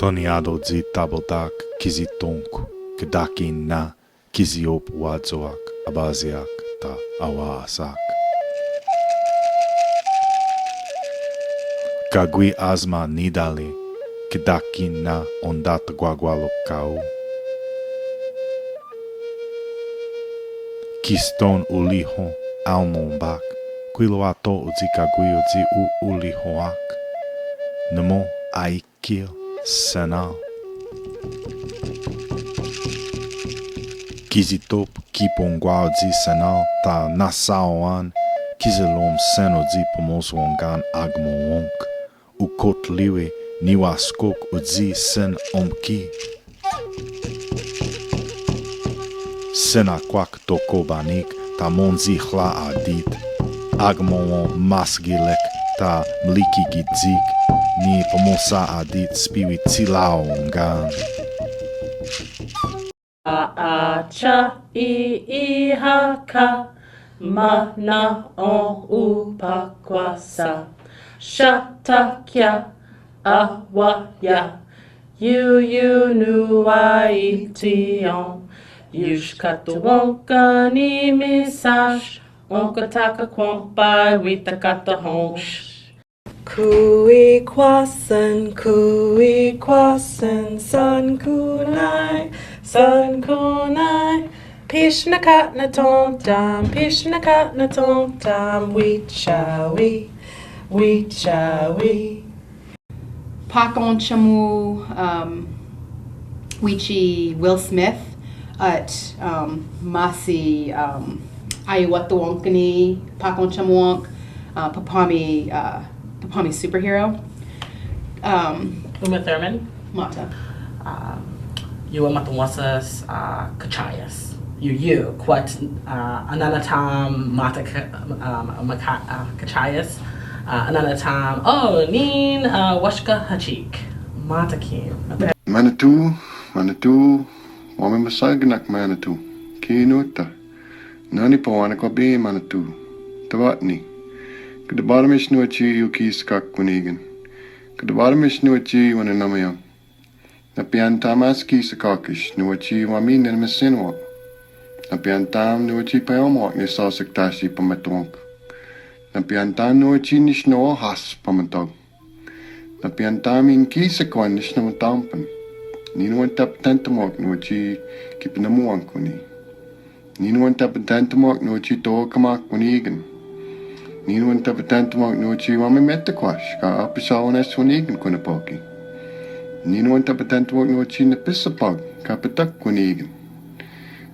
Toniado zi tabotak kizitonku, kedakin na kiziop wadzoak, abaziak ta awaasak. Kagui azma nidali, kedakin na ondat guagualokau. Kiston uliho almombak, quiloato uzi kagui uzi ulihoak. Nemo aikil. Senal Kizitop kipongwao zi senal ta nasaoan Kizilom seno zi pomoswongan agmowonk Ukotliwe niwaskok uzi sen omki Senakwak tokobanik ta monzi chla adit Agmowon masgilek ta mliki gidzik Ni pomosa adit spirit silaongan. Cha I haka mana on upakwasa shatakya awaya you nuaition yushkatu wonka ni misage onkataka kwampai witakata honsh. Kui kwasan, sun kunai, pishnakat na tom tam, wheat shawi. Pakon chamu, Wichi Will Smith at Masi Ayawatuankani, Pakon chamuank, Papami superhero. Uma Thurman. Mata. You matawasas kachayas. You quat ananatam mata kachayas. Ananatam nin washka hachik. Matakim. Manitou, wame masagnak Manitou. Kinuta. Nani pawana ko be Manitou. Tawatni. Kadabaramish nuachi yukis kakunigan. Kadabaramish nuachi wananamayam. Napian tamaski sakakish nuachi wamin and masinwak. Napian tam nuachi payamwak ni sasak tashi pamatwonk. Napian tam nuachi nishno has pamatog. Napian tam in kisakwan nishno tampan. Ninuan tap tantamok nuachi kipinamuan kuni. Ninuan tap tantamok nuachi to kamak kunigan. Ninuan tap tantamok nuachi wame metakwash ka apisawan es kunigan kunapoki. Ninuan tap tantamok nuachi napisapag ka patak kunigan.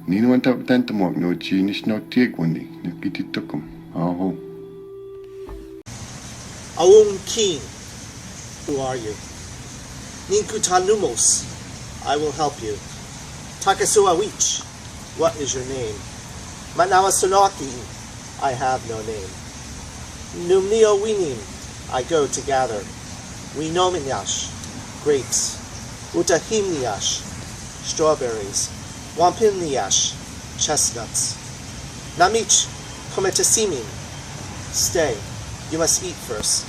Ninuan tap tantamok nuachi nishno tiegwani nakititukum. Aho. Aung Keen, who are you? Ninkutanumos, I will help you. Takasuawich, what is your name? Manawasunaki, I have no name. Numnio winim, I go to gather. Winomiash, grapes. Utahimniash, strawberries. Wampimniash, chestnuts. Namich, kometasimin, stay, you must eat first.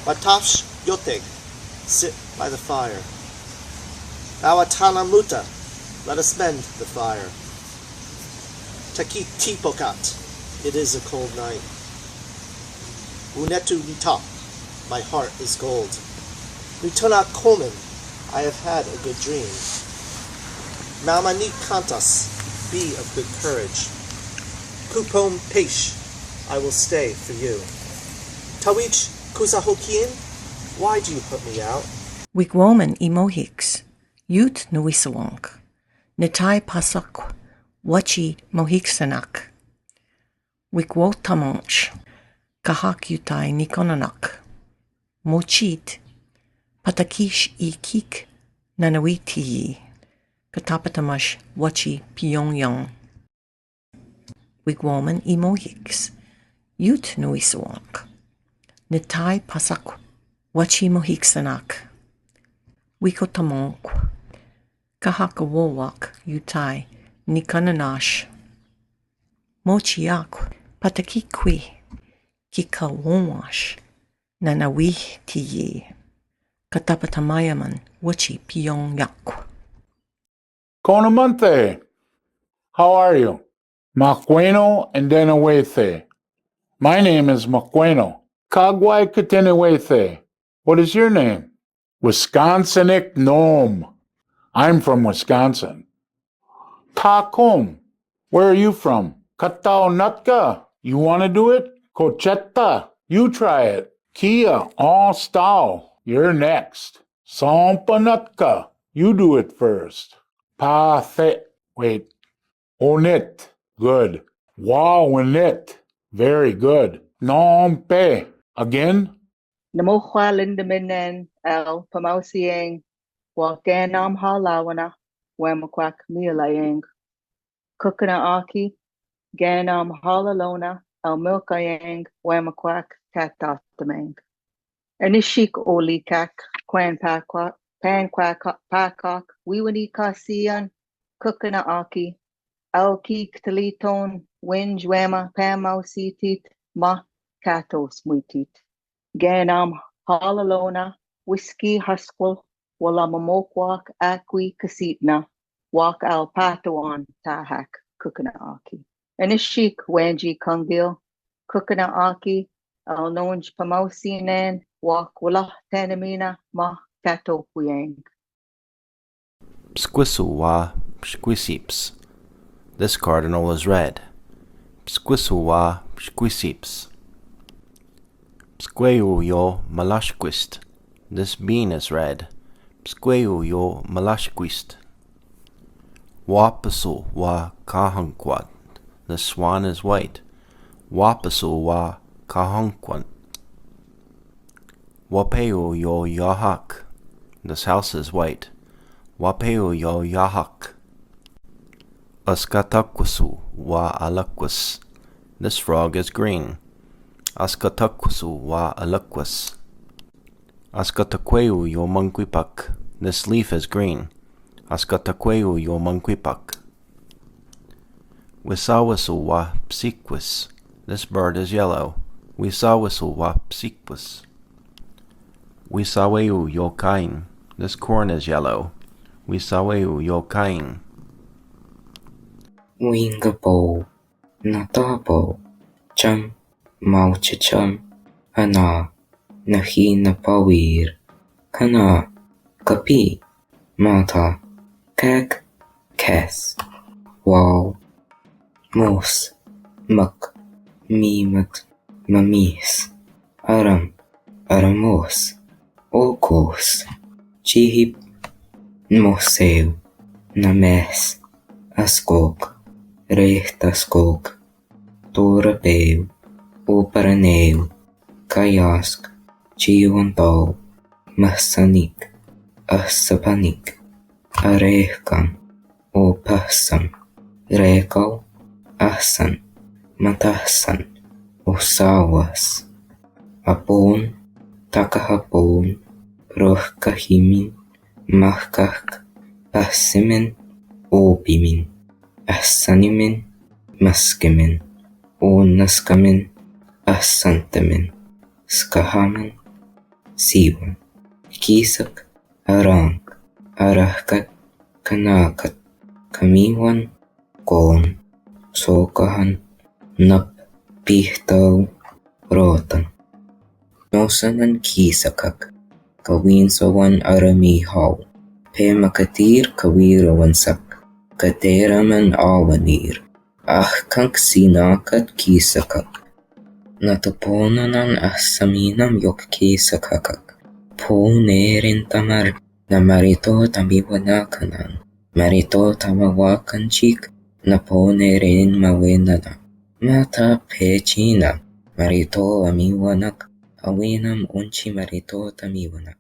Watapsh yoteg, sit by the fire. Awatanamuta, let us mend the fire. Takitipokat, it is a cold night. Unetu nitap, my heart is gold. Nutuna kolmen, I have had a good dream. Mamani kantas, be of good courage. Kupom peish, I will stay for you. Tawich kusahokin, why do you put me out? Wigwoman imohiks, Yut nuisawank, Nitai pasak, Wachi mohiksanak. Wigwotamonch, Kahak yutai nikonanak. Mochit, Patakish ʻɪk nanawiti, Katapatamash Wachi Pyongyang. Wigwoman imohiks, Yut nuisawank, Nitai pasak, Wachi mohiksanak. Wikotamonk, Kahakawowak yutai nikananash. Mochiak patakikwi, Kikawowash, Nanawi tiyi. Katapatamayaman Wachi Pyongyak. Konamante, how are you? Makweno and Denawethe. My name is Makweno. Kagwai Katenewethe. What is your name? Wisconsinic Gnome. I'm from Wisconsin. Takum. Where are you from? Katao Nutka. You want to do it? Cochetta. You try it. Kia. All style. You're next. Sampanutka. You do it first. Pathe. Wait. Onit. Good. Wawinit. Very good. Nompe. Again? Namochwa lindaminen el pamausieng wakanam halawana wemakwak mialayeng kukana aki ganam halalona el milkayeng wemakwak katatameng anishik olikak kwan pakwak pakak wiwani kasian kukana aki el-ghɪk taliton winj wema pamausitit ma katos muitit Ganam halalona, whiskey huskwal, walamamokwak akwi kasitna, wak al patuan tahak kukana aki. Anishik wanji kungil, kukana aki, al nonj pamosinan, wak wala tanamina ma kato puyang. Psquisuwa psquisips. This cardinal is red. Psquisuwa psquisips. Psqueuyo malashquist. This bean is red. Psqueuyo malashquist. Wapasu wa kahanquat. The swan is white. Wapasu wa kahonquan. Wapeo yo yahak. This house is white. Wapeo yo yahak. Askatakwasu wa alakwis. This frog is green. Askatakwasu wa alakwis. Askatakweu yo manquipak. This leaf is green. Askatakweu yo manquipak. Wisawasu wa psiquis. This bird is yellow. Wisawasu wa psiquis. Wisaweu yo kain. This corn is yellow. Wisaweu yo kain. Wingabo, natabo, chum, mauchichum, ana, nahina pawir, kana, kapi, mata, kak, kes, wow, mos, mak, mimat, mamis, aram, aramos, okos, chihip, moseu, names, askok, rehtaskok, torapeu, oparaneu, kayask, chivantau, massanik, assapanik, arehkan, opassam, rekau, assan, matassan, osawas, apon, takahapon, rohkahimin, mahkak, passimin, opimin, assanimin, maskimin, onaskamin, assantamin, skahamin, siwan, kisak, arang, arahkat, kanakat, kamiwan, kon, sokahan, nap, pihtaw, rotan. Nosanan kisakak, kawinsawan aramihaw, pemakatir kawirawansak, kateraman awanir, ahkank sinakat kisakak, nataponanan assaminam yok kisakakak, ponerin tamar, namarito tamiwanakanan, marito tamawakanchik, naponerin mawenana, mata pechina, marito amiwanak, awinam unchi marito tamiwanak.